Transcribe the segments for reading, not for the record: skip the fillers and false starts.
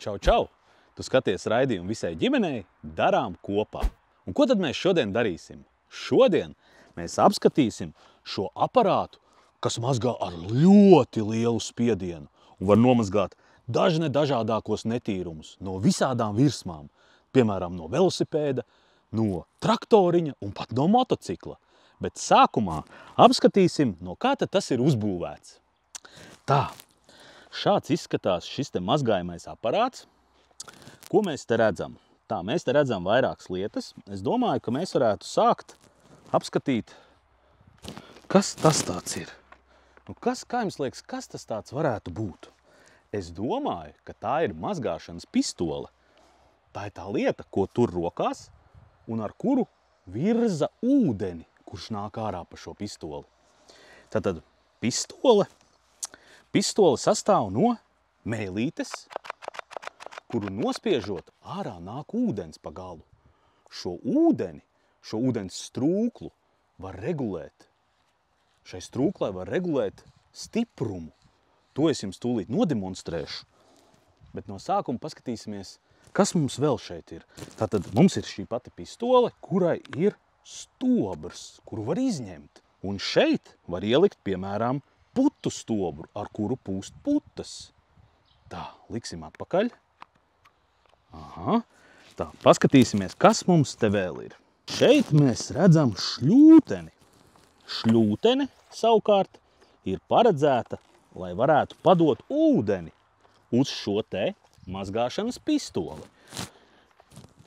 Čau, čau! Tu skaties raidījumu visai ģimenei darām kopā. Un ko tad mēs šodien darīsim? Šodien mēs apskatīsim šo aparātu, kas mazgā ar ļoti lielu spiedienu un var nomazgāt dažādākos netīrumus no visādām virsmām. Piemēram, no velosipēda, no traktoriņa un pat no motocikla. Bet sākumā apskatīsim, no kā tad tas ir uzbūvēts. Tā, šāds izskatās šis te mazgājamais aparāts. Ko mēs te redzam? Tā, mēs te redzam vairākas lietas. Es domāju, ka mēs varētu sākt apskatīt, kas tas tāds ir. Nu, kā jums liekas, kas tas tāds varētu būt? Es domāju, ka tā ir mazgāšanas pistole. Tā ir tā lieta, ko tur rokās un ar kuru virza ūdeni, kurš nāk ārā pa šo pistoli. Tātad pistole sastāv no mēlītes, kuru nospiežot ārā nāk ūdens pa galu. Šo ūdens strūklu var regulēt. Šai strūklai var regulēt stiprumu. To es jums tūlīt nodemonstrēšu. Bet no sākuma paskatīsimies, kas mums vēl šeit ir. Tātad mums ir šī pati pistole, kurai ir stobrs, kuru var izņemt. Un šeit var ielikt, piemēram, putu stobru, ar kuru pūst putas. Tā, liksim atpakaļ. Aha. Tā, paskatīsimies, kas mums te vēl ir. Šeit mēs redzam šļūteni. Šļūtene savukārt ir paredzēta, lai varētu padot ūdeni uz šo te mazgāšanas pistoli.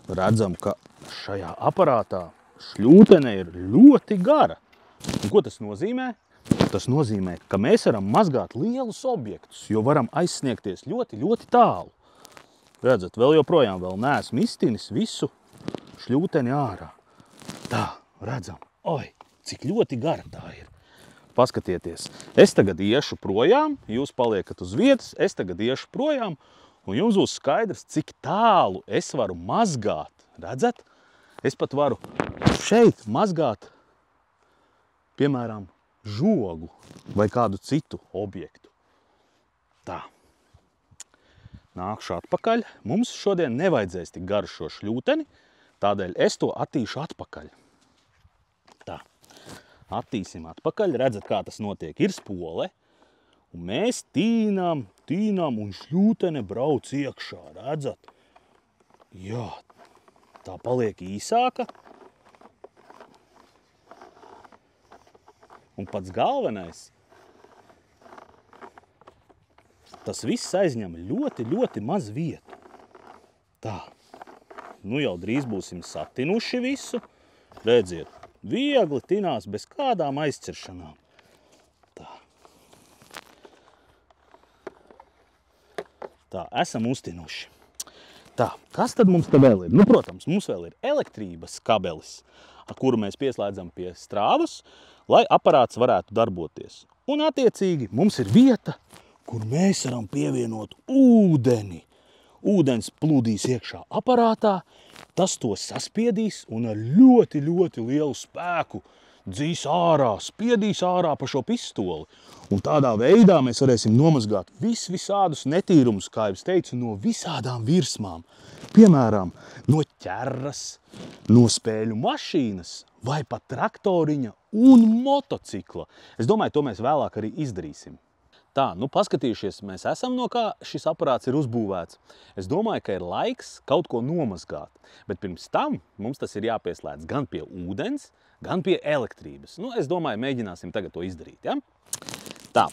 Redzam, ka šajā aparātā šļūtene ir ļoti gara. Un ko tas nozīmē? Tas nozīmē, ka mēs varam mazgāt lielus objektus, jo varam aizsniegties ļoti, ļoti tālu. Redzat, vēl joprojām neesmu iztinis visu šļūteni ārā. Tā, redzam, oi, cik ļoti gara tā ir. Paskatieties, es tagad iešu projām, jūs paliekat uz vietas, es tagad iešu projām, un jums būs skaidrs, cik tālu es varu mazgāt. Redzat? Es pat varu šeit mazgāt, piemēram, žogu vai kādu citu objektu. Tā. Nākšu atpakaļ. Mums šodien nevajadzēs tik garu šo šļūteni, tādēļ es to attīšu atpakaļ. Tā. Attīsim atpakaļ. Redzat, kā tas notiek. Ir spole, un mēs tīnām, un šļūtene brauc iekšā. Redzat? Jā, tā paliek īsāka. Un pats galvenais, tas viss aizņem ļoti, ļoti maz vietu. Tā, nu jau drīz būsim satinuši visu. Redziet, viegli tinās bez kādām aizķeršanām. Tā. Tā, esam uztinuši. Tā, kas tad mums te vēl ir? Nu, protams, mums vēl ir elektrības kabelis, ar kuru mēs pieslēdzam pie strāvas, lai aparāts varētu darboties. Un attiecīgi mums ir vieta, kur mēs varam pievienot ūdeni. Ūdens plūdīs iekšā aparātā, tas to saspiedīs un ar ļoti, ļoti lielu spēku dzīs ārā, spiedīs ārā pa šo pistoli. Un tādā veidā mēs varēsim nomazgāt visādus netīrumus, kā jau es teicu, no visādām virsmām. Piemēram, no ķerras, no spēļu mašīnas vai pat traktoriņa un motocikla. Es domāju, to mēs vēlāk arī izdarīsim. Tā, nu paskatījušies, mēs esam, no kā šis aparāts ir uzbūvēts. Es domāju, ka ir laiks kaut ko nomazgāt. Bet pirms tam mums tas ir jāpieslēdz gan pie ūdens, gan pie elektrības. Nu, es domāju, mēģināsim tagad to izdarīt, ja? Tā,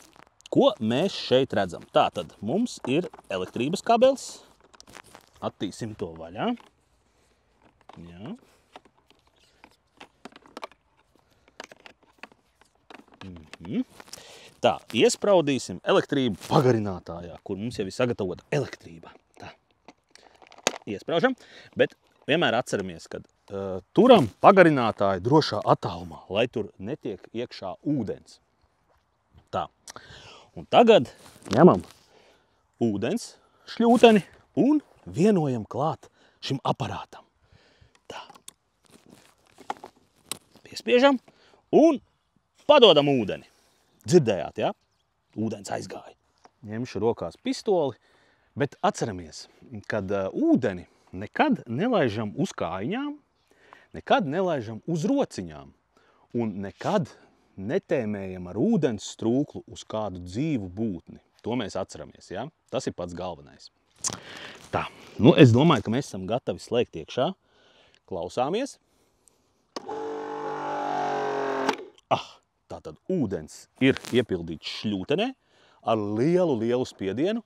ko mēs šeit redzam? Tā tad mums ir elektrības kabelis. Attīsim to vaļā. Jā. Tā, iespraudīsim elektrību pagarinātājā, kur mums jau ir sagatavota elektrība. Tā, iespraužam, bet vienmēr atceramies, ka turam pagarinātāju drošā attālumā, lai tur netiek iekšā ūdens. Tā, un tagad ņemam ūdens šļūteni un vienojam klāt šim aparātam. Tā, piespiežam un padodam ūdeni. Dzirdējāt, ja? Ūdens aizgāja. Ņemšu rokās pistoli, Bet atceramies, kad ūdeni nekad nelaižam uz kājiņām, nekad nelaižam uz rociņām un nekad netēmējam ar ūdens strūklu uz kādu dzīvu būtni. To mēs atceramies, ja? Tas ir pats galvenais. Tā, nu es domāju, ka mēs esam gatavi slēgt iekšā. Klausāmies. Tātad ūdens ir iepildīts šļūtenē ar lielu spiedienu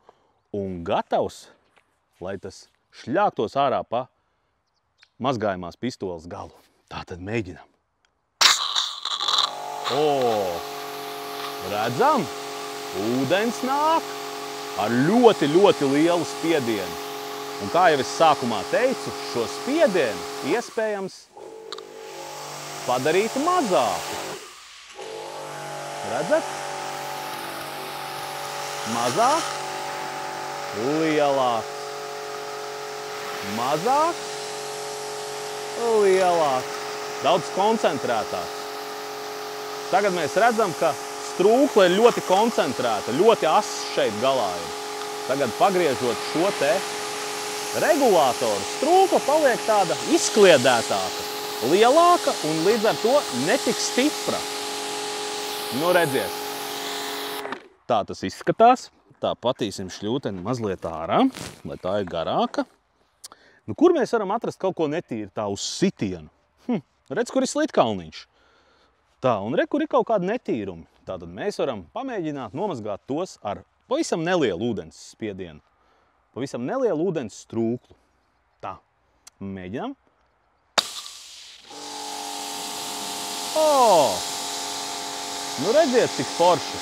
un gatavs, lai tas šļāktos ārā pa mazgājumās pistoles galu. Tātad mēģinām. Redzam, ūdens nāk ar ļoti lielu spiedienu. Un kā jau es sākumā teicu, šo spiedienu iespējams padarīt mazāku. Redzat? Mazāk, lielāks. Mazāk, lielāks. Daudz koncentrētāks. Tagad mēs redzam, ka strūkla ir ļoti koncentrēta, ļoti ass šeit galā ir. Tagad pagriežot šo te regulātoru, strūkla paliek tāda izkliedētāka, lielāka un līdz ar to netik stipra. Nu, redziet. Tā tas izskatās. Tā patīsim šļūteni mazliet ārā, lai tā ir garāka. Nu, kur mēs varam atrast kaut ko netīru tā uz sitienu? Redz, kur ir slitkalniņš. Tā, un re, kur ir kaut kādi netīrumi. Tātad mēs varam pamēģināt nomazgāt tos ar pavisam nelielu ūdens spiedienu. Pavisam nelielu ūdens strūklu. Tā, mēģinām. Nu redziet, cik forši.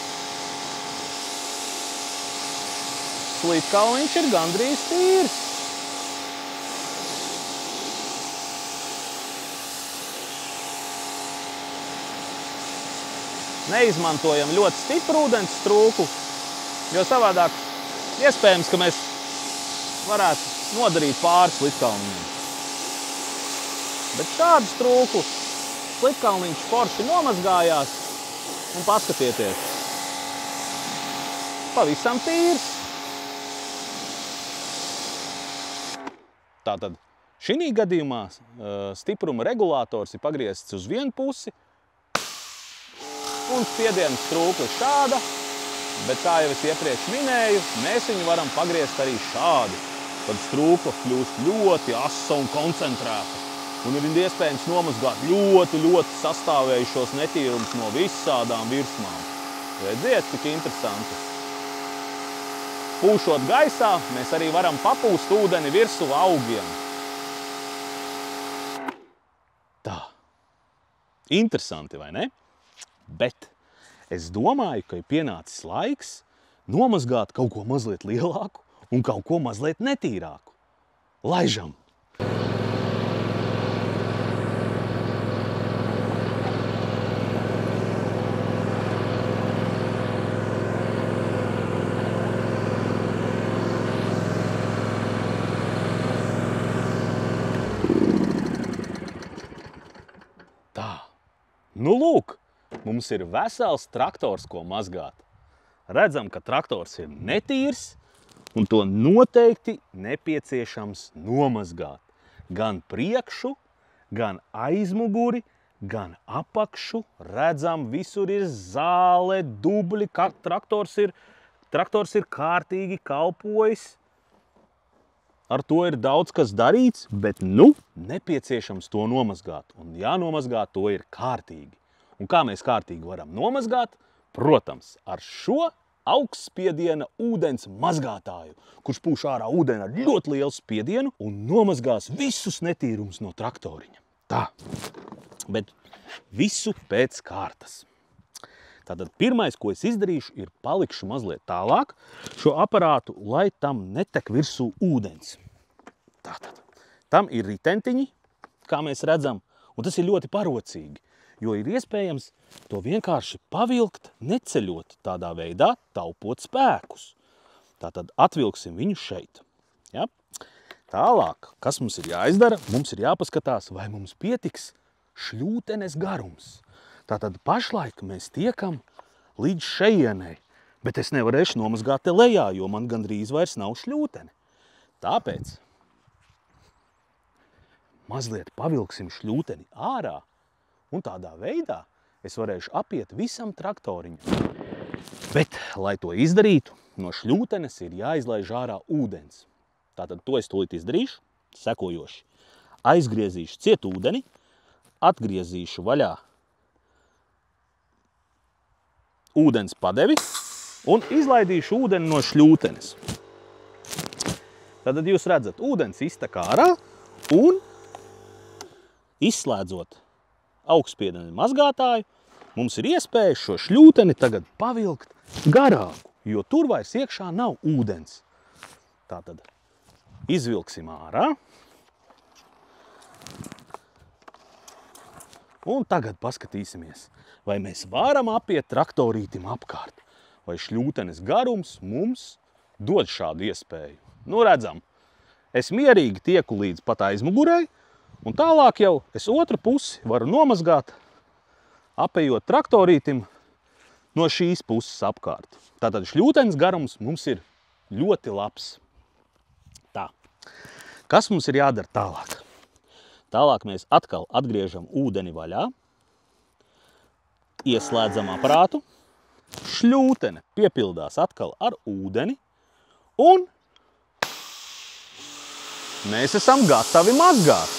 Slitkalniņš ir gandrīz tīrs. Neizmantojam ļoti stipru ūdens strūklu, jo savādāk iespējams, ka mēs varētu nodarīt pāri slitkalniņam. Bet šādu strūklu slitkalniņš forši nomazgājās un paskatieties. Pavisam tīrs. Tātad šī gadījumā stipruma regulators ir pagriezts uz vienu pusi, un spiediena strūkla šāda, bet kā jau es iepriekš minēju, mēs viņu varam pagriezt arī šādi, kad strūkla kļūst ļoti asa un koncentrēta. Un ir iespējams nomazgāt ļoti sastāvējušos netīrumus no visādām virsmām. Redziet, cik interesanti. Pūšot gaisā, mēs arī varam papūst ūdeni virsū augiem. Tā. Interesanti, vai ne? Bet es domāju, ka ir pienācis laiks nomazgāt kaut ko mazliet lielāku un kaut ko mazliet netīrāku. Laižam! Tā. Nu lūk! Mums ir vesels traktors, ko mazgāt. Redzam, ka traktors ir netīrs, un to noteikti nepieciešams nomazgāt. Gan priekšu, gan aizmuguri, gan apakšu. Redzam, visur ir zāle, dubļi, traktors ir kārtīgi kalpojis. Ar to ir daudz kas darīts, bet nu nepieciešams to nomazgāt. Un jānomazgāt to ir kārtīgi. Un kā mēs kārtīgi varam nomazgāt? Protams, ar šo augstspiediena ūdens mazgātāju, kurš pūš ārā ūdeni ar ļoti lielu spiedienu un nomazgās visus netīrumus no traktoriņa. Tā, bet visu pēc kārtas. Tātad pirmais, ko es izdarīšu, ir palikšu mazliet tālāk šo aparātu, lai tam netek virsū ūdens. Tātad, tam ir ritentiņi, kā mēs redzam, un tas ir ļoti parocīgi. Jo ir iespējams to vienkārši pavilkt, neceļot tādā veidā, taupot spēkus. Tātad atvilksim viņu šeit. Ja? Tālāk, kas mums ir jāizdara? Mums ir jāpaskatās, vai mums pietiks šļūtenes garums. Tātad pašlaik mēs tiekam līdz šejienei. Bet es nevarēšu nomazgāt te lejā, jo man gandrīz vairs nav šļūteni. Tāpēc mazliet pavilksim šļūteni ārā, un tādā veidā es varēšu apiet visam traktoriņam. Bet, lai to izdarītu, no šļūtenes ir jāizlaiž ārā ūdens. Tātad to es tūlīt izdarīšu, sekojoši. Aizgriezīšu ciet ūdeni, atgriezīšu vaļā ūdens padevi un izlaidīšu ūdeni no šļūtenes. Tad jūs redzat, ūdens iztek ārā un izslēdzot augstspiediena mazgātāju, mums ir iespēja šo šļūteni tagad pavilkt garāku, jo tur vairs iekšā nav ūdens. Tātad izvilksim ārā. Un tagad paskatīsimies, vai mēs varam apiet traktorītim apkārt, vai šļūtenes garums mums dod šādu iespēju. Nu, redzam, es mierīgi tieku līdz pat aizmugurei, un tālāk jau es otru pusi varu nomazgāt, apejot traktorītim no šīs puses apkārt. Tātad šļūtenes garums mums ir ļoti labs. Tā. Kas mums ir jādara tālāk? Tālāk mēs atkal atgriežam ūdeni vaļā, ieslēdzam aparātu, šļūtene piepildās atkal ar ūdeni un mēs esam gatavi mazgāt.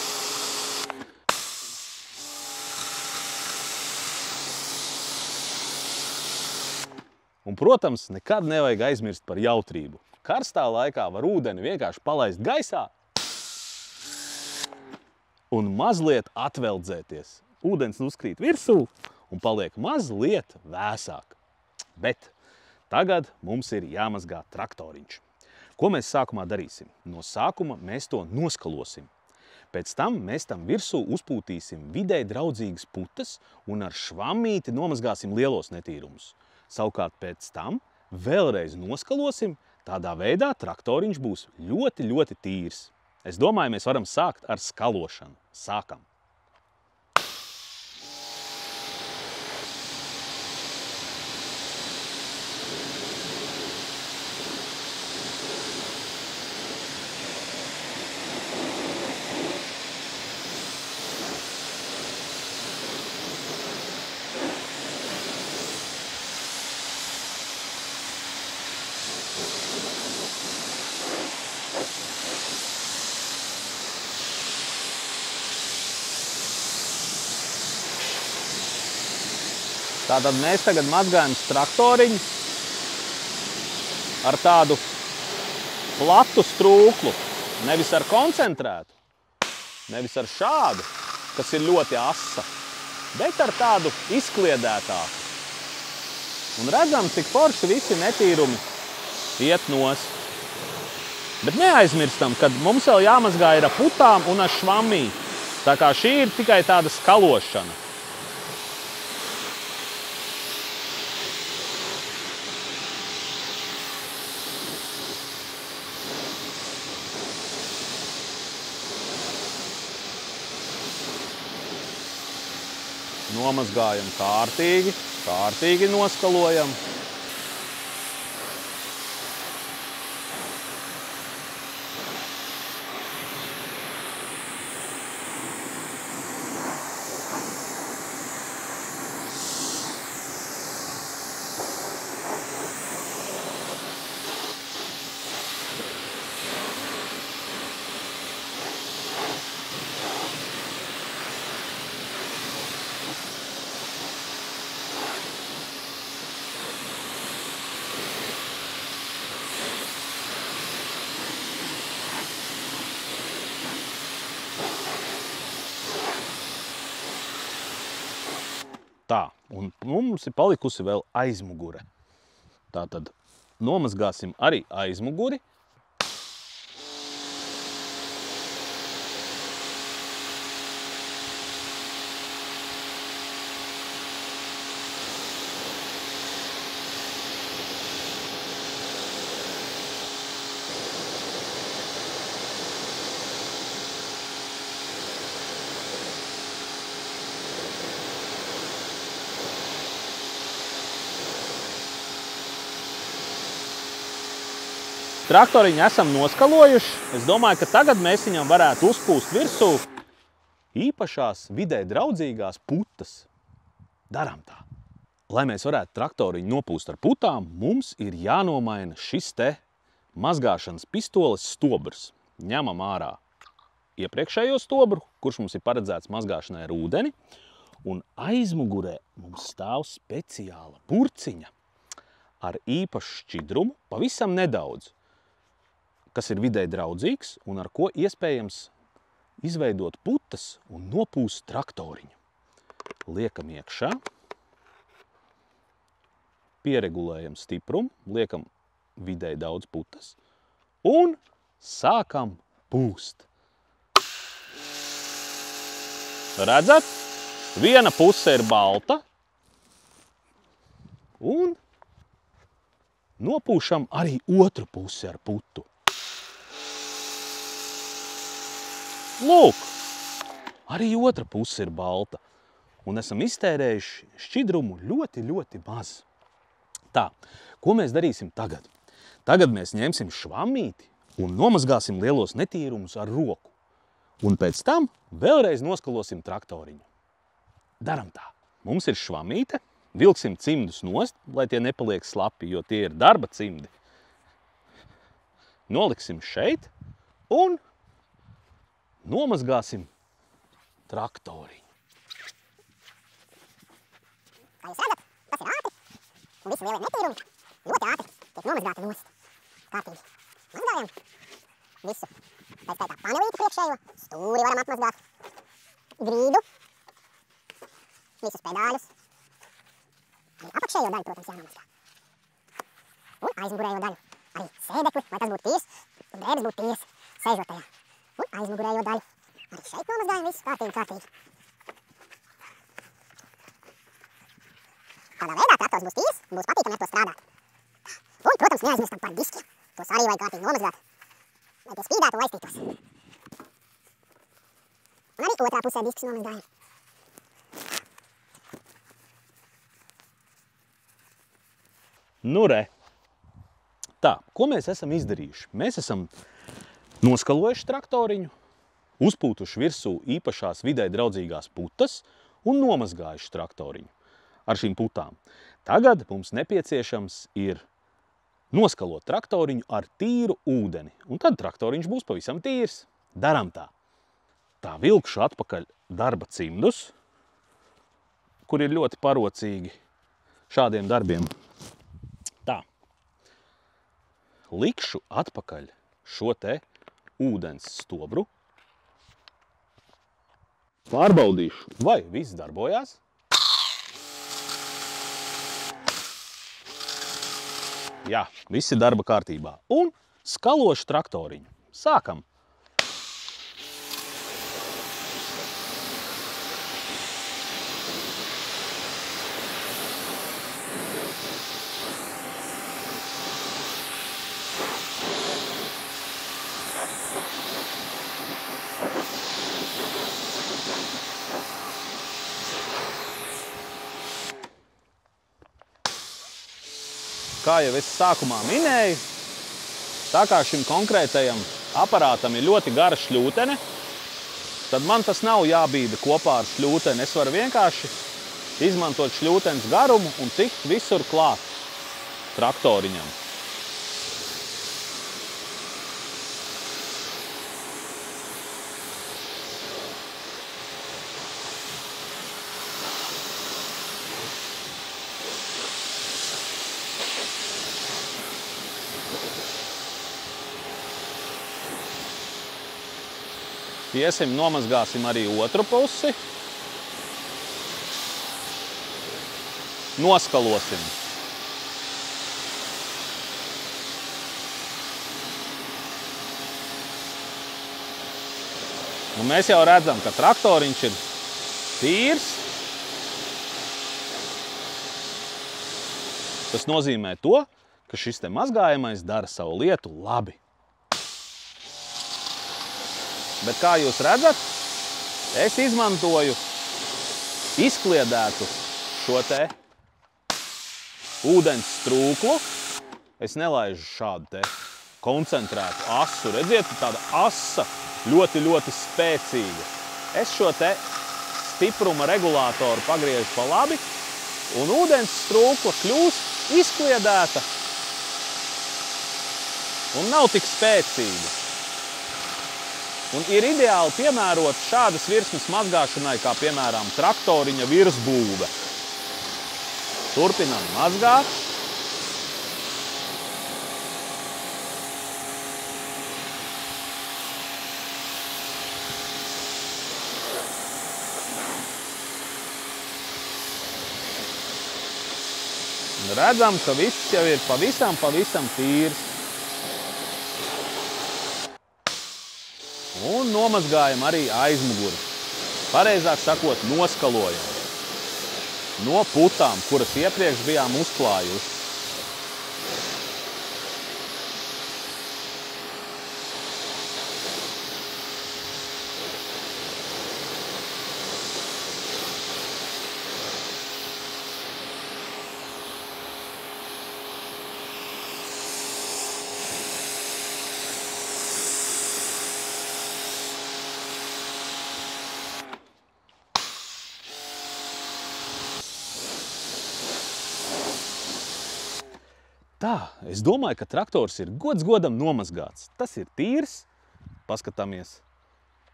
Un, protams, nekad nevajag aizmirst par jautrību. Karstā laikā var ūdeni vienkārši palaist gaisā un mazliet atveldzēties. Ūdens uzkrīt virsū un paliek mazliet vēsāk. Bet tagad mums ir jāmazgā traktoriņš. Ko mēs sākumā darīsim? No sākuma mēs to noskalosim. Pēc tam mēs tam virsū uzpūtīsim vidē draudzīgas putas un ar švammīti nomazgāsim lielos netīrumus. Savukārt pēc tam vēlreiz noskalosim, tādā veidā traktoriņš būs ļoti, ļoti tīrs. Es domāju, mēs varam sākt ar skalošanu. Sākam! Tātad mēs tagad mazgājam traktoriņu ar tādu platu strūklu, nevis ar koncentrētu, nevis ar šādu, kas ir ļoti asa, bet ar tādu izkliedētāku. Un redzam, cik forši visi netīrumi iet nos. Bet neaizmirstam, ka mums vēl jāmazgā ir ar putām un ar švammī. Tā kā šī ir tikai tāda skalošana. Nomazgājam kārtīgi noskalojam. Tā, un mums ir palikusi vēl aizmugure. Tātad nomazgāsim arī aizmuguri. Traktoriņu esam noskalojuši. Es domāju, ka tagad mēs viņam varētu uzpūst virsū īpašās vidē draudzīgās putas. Darām tā. Lai mēs varētu traktoriņu nopūst ar putām, mums ir jānomaina šis te mazgāšanas pistoles stobrs. Ņemam ārā iepriekšējo stobru, kurš mums ir paredzēts mazgāšanai ar ūdeni, un aizmugurē mums stāv speciāla burciņa ar īpašu šķidrumu, pavisam nedaudz, kas ir vidē draudzīgs un ar ko iespējams izveidot putas un nopūst traktoriņu. Liekam iekšā, pieregulējam stiprumu, liekam vidē daudz putas un sākam pūst. Redzat? Viena puse ir balta un nopūšam arī otru pusi ar putu. Lūk, arī otra puse ir balta un esam iztērējuši šķidrumu ļoti, ļoti maz. Tā, ko mēs darīsim tagad? Tagad mēs ņemsim švammīti un nomazgāsim lielos netīrumus ar roku. Un pēc tam vēlreiz noskalosim traktoriņu. Daram tā. Mums ir švammīte, vilksim cimdus nost, lai tie nepaliek slapi, jo tie ir darba cimdi. Noliksim šeit un nomazgāsim traktoriņu. Kā jūs redzat, tas ir ātri. Un visi lielie netīrumi ļoti ātri tiek nomazgāti nost. Kārtīgi. Mazgājam visu. Pēc tā panelīti priekšējo, stūri varam apmazgāt, grīdu, visus pedāļus. Arī apakšējo daļu, protams, jānomazgā. Un aizmugurējo daļu. Arī sēdekli, lai tas būtu tīrs, un drēbes būtu tīrs, sēžot tajā. Un aizmugurējo daļu. Arī šeit nomazgājam visu kārtīgi. Tādā veidā traktors būs tīrs un būs patīkami ar to strādāt. Un, protams, neaizmirstam par diskiem. Tos arī vajag kārtīgi nomazgāt, lai tie spīdētu un laistītos. Un arī otrā pusē diskus nomazgājam. Nu re. Tā, ko mēs esam izdarījuši? Mēs esam noskalojuši traktoriņu, uzpūtuši virsū īpašās vidē draudzīgās putas un nomazgājuši traktoriņu ar šīm putām. Tagad mums nepieciešams ir noskalot traktoriņu ar tīru ūdeni, un tad traktoriņš būs pavisam tīrs. Daram tā. Tā vilkšu atpakaļ darba cimdus, kur ir ļoti parocīgi šādiem darbiem. Tā. Likšu atpakaļ šo te ūdens stobru. Pārbaudīšu, vai viss darbojās. Jā, viss ir darba kārtībā. Un skalošu traktoriņu. Sākam! Kā jau es sākumā minēju, tā kā šim konkrētajam aparātam ir ļoti gara šļūtene, tad man tas nav jābīda kopā ar šļūteni. Es varu vienkārši izmantot šļūtenes garumu un tikt visur klāt traktoriņam. Iesim, nomazgāsim arī otru pusi. Noskalosim. Un mēs jau redzam, ka traktoriņš ir tīrs. Tas nozīmē to, ka šis te mazgājamais dara savu lietu labi. Bet kā jūs redzat, es izmantoju izkliedētu šo te ūdens strūklu. Es nelaižu šādu te koncentrētu asu. Redziet, tāda asa, ļoti, ļoti spēcīga. Es šo te stipruma regulātoru pagriežu pa labi, un ūdens strūkla kļūst izkliedēta un nav tik spēcīga. Un ir ideāli piemērot šādas virsmas mazgāšanai, kā piemēram traktoriņa virsbūve. Turpinam mazgāt. Un redzam, ka viss jau ir pavisam tīrs. Un nomazgājam arī aizmuguri. Pareizāk sakot, noskalojam no putām, kuras iepriekš bijām uzklājuši. Tā, es domāju, ka traktors ir gods godam nomazgāts. Tas ir tīrs, paskatāmies.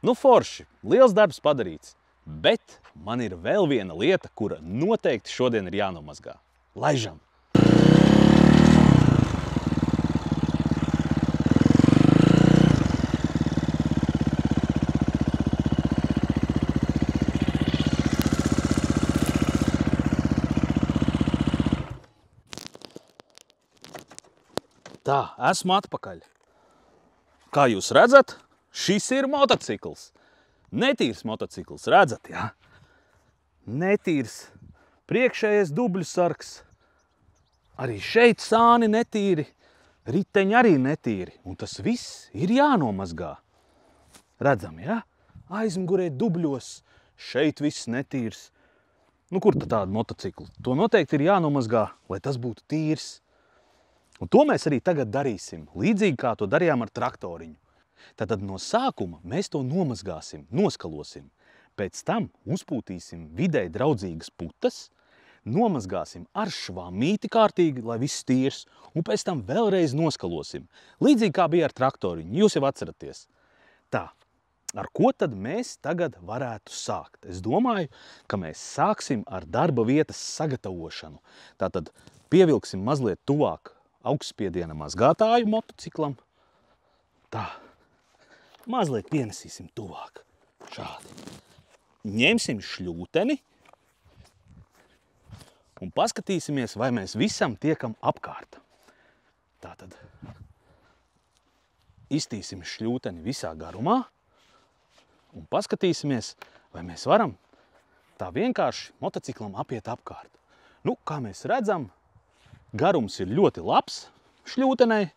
Nu forši, liels darbs padarīts. Bet man ir vēl viena lieta, kura noteikti šodien ir jānomazgā. Laižam! Tā, esmu atpakaļ. Kā jūs redzat, šis ir motocikls. Netīrs motocikls, redzat, jā? Netīrs, priekšējais dubļu sargs. Arī šeit sāni netīri, riteņi arī netīri. Un tas viss ir jānomazgā. Redzam, jā? Aizmugurē dubļos, šeit viss netīrs. Nu, kur tad tāda motocikla? To noteikti ir jānomazgā, lai tas būtu tīrs. Un to mēs arī tagad darīsim, līdzīgi kā to darījām ar traktoriņu. Tātad no sākuma mēs to nomazgāsim, noskalosim. Pēc tam uzpūtīsim videi draudzīgas putas, nomazgāsim ar švamīti kārtīgi, lai viss tīrs, un pēc tam vēlreiz noskalosim. Līdzīgi kā bija ar traktoriņu, jūs jau atceraties. Tā, ar ko tad mēs tagad varētu sākt? Es domāju, ka mēs sāksim ar darba vietas sagatavošanu. Tātad pievilksim mazliet tuvāk augstspiediena mazgātāju motociklam. Tā, mazliet pienesīsim tuvāk. Šādi. Ņemsim šļūteni un paskatīsimies, vai mēs visam tiekam apkārt. Tātad iztīsim šļūteni visā garumā un paskatīsimies, vai mēs varam tā vienkārši motociklam apiet apkārt. Nu, kā mēs redzam, garums ir ļoti labs šļūtenei.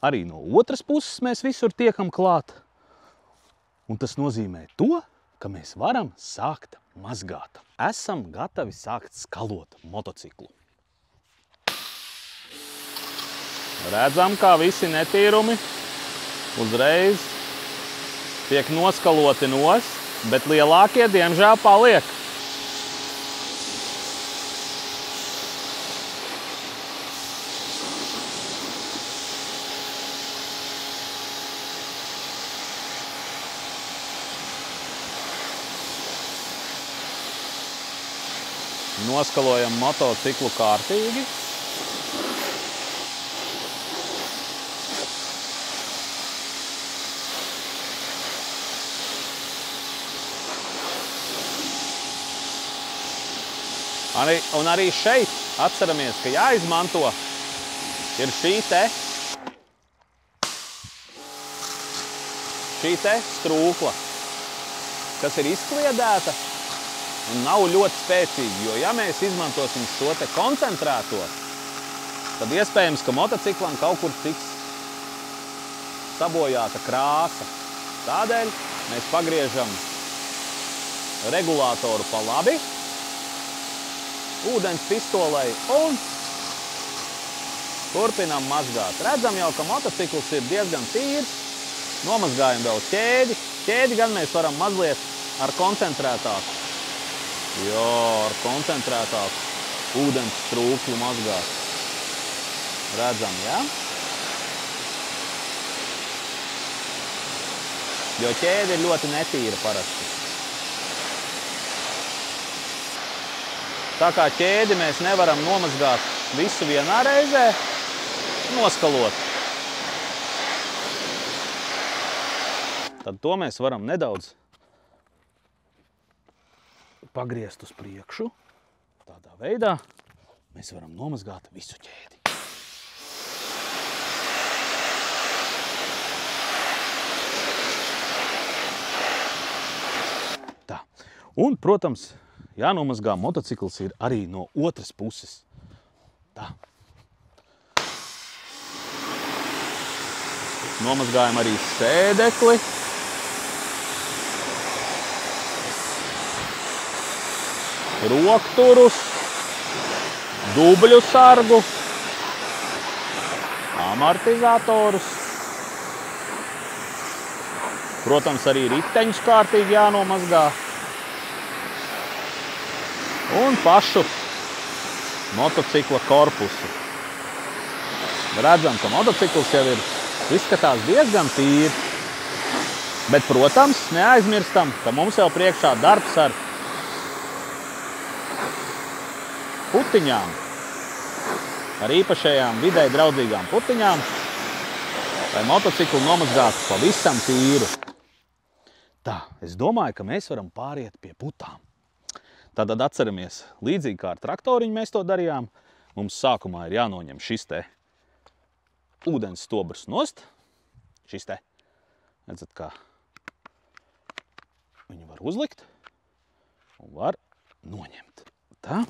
Arī no otras puses mēs visur tiekam klāt. Un tas nozīmē to, ka mēs varam sākt mazgāt. Esam gatavi sākt skalot motociklu. Redzam, kā visi netīrumi uzreiz tiek noskaloti nost, bet lielākie, diemžēl, paliek. Noskalojam motociklu kārtīgi. Un arī šeit atceramies, ka jāizmanto ir šī te strūkla, kas ir izkliedēta un nav ļoti spēcīgi, jo ja mēs izmantosim šo te koncentrēto, tad iespējams, ka motociklam kaut kur tiks sabojāta krāsa. Tādēļ mēs pagriežam regulātoru pa labi, ūdens pistolei un Turpinām mazgāt. Redzam jau, ka motocikls ir diezgan tīrs. Nomazgājam vēl ķēdi. Ķēdi gan mēs varam mazliet ar koncentrētāku. Jā, ar koncentrētāku ūdens strūklu mazgāt. Redzam, jā? Jo ķēde ir ļoti netīra parasti. Tā kā ķēdi mēs nevaram nomazgāt visu vienā reizē, noskalot. Tad to mēs varam nedaudz pagriezt uz priekšu. Tādā veidā mēs varam nomazgāt visu ķēdi. Tā. Un, protams, jānomazgā motocikls ir arī no otras puses. Tā. Nomazgājam arī sēdekli. Rokturus, dubļu sargu, amortizatorus. Protams, arī riteņus kārtīgi jānomazgā. Un pašu motocikla korpusu. Redzam, ka motocikls jau izskatās diezgan tīri. Bet, protams, neaizmirstam, ka mums jau priekšā darbs ar putiņām. Ar īpašajām videi draudzīgām putiņām, lai motociklu nomazgātu pavisam tīru. Tā, es domāju, ka mēs varam pāriet pie putām. Tātad atceramies, līdzīgi kā ar traktoriņu mēs to darījām, mums sākumā ir jānoņem šis te ūdens stobrs nost. Šis te, redzat, kā viņu var uzlikt un var noņemt. Tā.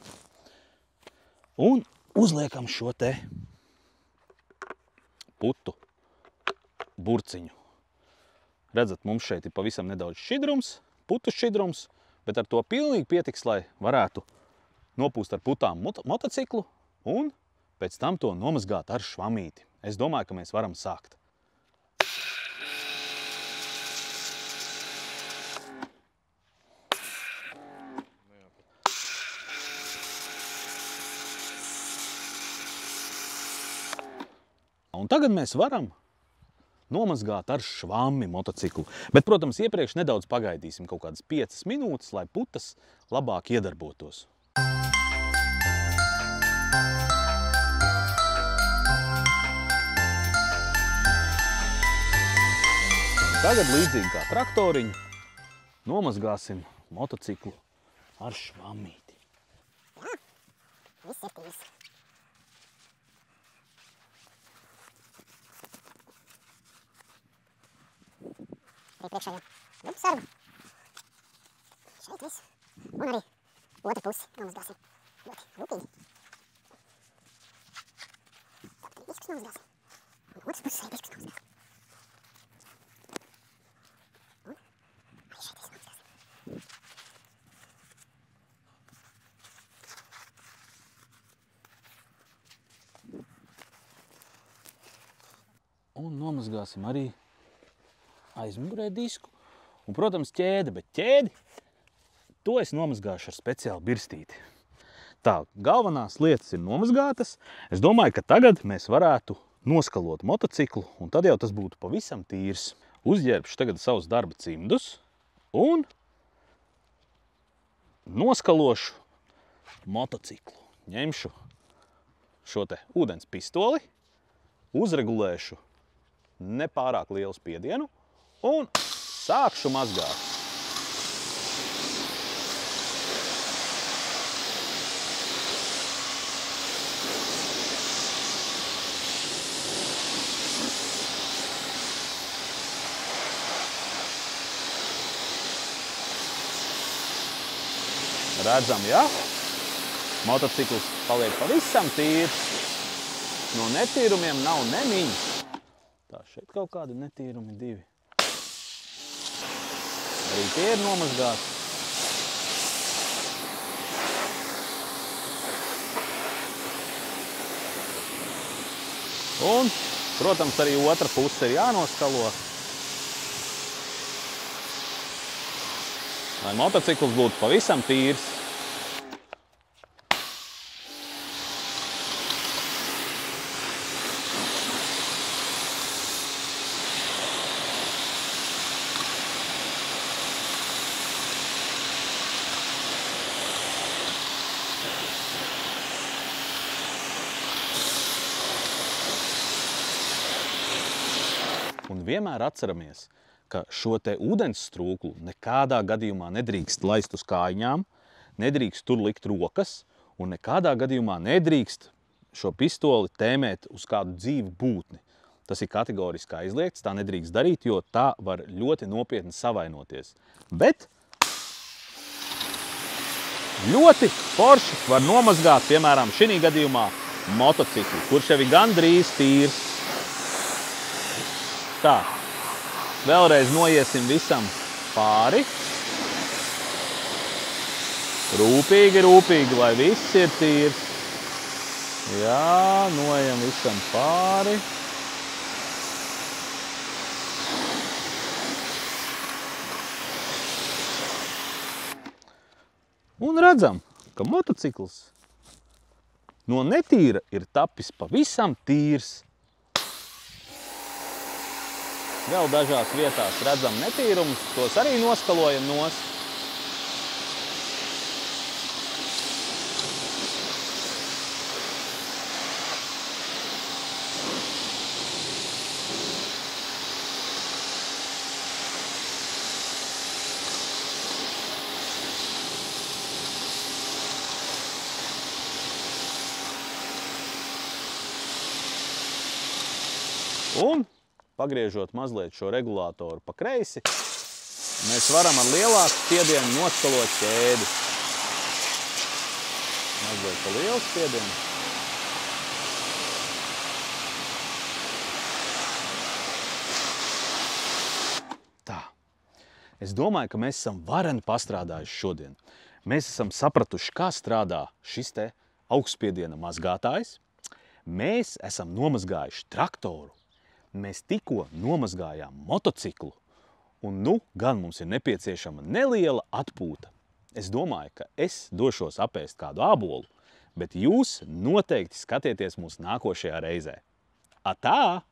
Un uzliekam šo te putu burciņu. Redzat, mums šeit ir pavisam nedaudz šķidrums, putu šķidrums, bet ar to pilnīgi pietiks, lai varētu nopūst ar putām motociklu un pēc tam to nomazgāt ar švamīti. Es domāju, ka mēs varam sākt. Un tagad mēs varam nomazgāt ar švammi motociklu. Bet, protams, iepriekš nedaudz pagaidīsim kaut kādas 5 minūtes, lai putas labāk iedarbotos. Tagad līdzīgi kā traktoriņu nomazgāsim motociklu ar švammīti. Jā, viss ir tīrs. Priekšējā dubļu sargu. Šeit viss. Un arī otru pusi nomazgāsim ļoti rūpīgi. Tāpat arī diskus nomazgāsim. Un otras puses arī diskus nomazgāsim. Un arī šeit viss nomazgāsim. Un nomazgāsim arī aizmugurē disku un, protams, ķēdi, bet ķēdi to es nomazgāšu ar speciālu birstīti. Tā, galvenās lietas ir nomazgātas. Es domāju, ka tagad mēs varētu noskalot motociklu un tad jau tas būtu pavisam tīrs. Uzģērbšu tagad savus darba cimdus un noskalošu motociklu. Ņemšu šo te ūdens pistoli, uzregulēšu nepārāk lielu spiedienu un sākšu mazgāt. Redzam, jā? Motocikls paliek pavisam tīrs. No netīrumiem nav nemiņas. Tā, šeit kaut kādi netīrumi divi. Arī tie ir nomazgāti. Un, protams, arī otra puse ir jānoskalo. Lai motocikls būtu pavisam tīrs. Un vienmēr atceramies, ka šo te ūdens strūklu nekādā gadījumā nedrīkst laist uz kājiņām, nedrīkst tur likt rokas un nekādā gadījumā nedrīkst šo pistoli tēmēt uz kādu dzīvu būtni. Tas ir kategoriski aizliegts, tā nedrīkst darīt, jo tā var ļoti nopietni savainoties. Bet ļoti forši var nomazgāt, piemēram, šī gadījumā motociklu, kurš jau ir gandrīz tīrs. Tā, vēlreiz noiesim visam pāri. Rūpīgi, rūpīgi, lai viss ir tīrs. Jā, noejam visam pāri. Un redzam, ka motocikls no netīra ir tapis pavisam tīrs. Vēl dažās vietās redzam netīrumus, tos arī noskalojam nost. Un pagriežot mazliet šo regulātoru pa kreisi, mēs varam ar lielāku spiedienu noskalot ķēdi. Mazliet pa lielu spiedienu. Tā. Es domāju, ka mēs esam vareni pastrādājuši šodien. Mēs esam sapratuši, kā strādā šis te augstspiediena mazgātājs. Mēs esam nomazgājuši traktoru. Mēs tikko nomazgājām motociklu, un nu gan mums ir nepieciešama neliela atpūta. Es domāju, ka es došos apēst kādu ābolu, bet jūs noteikti skatieties mūs nākošajā reizē. Atā!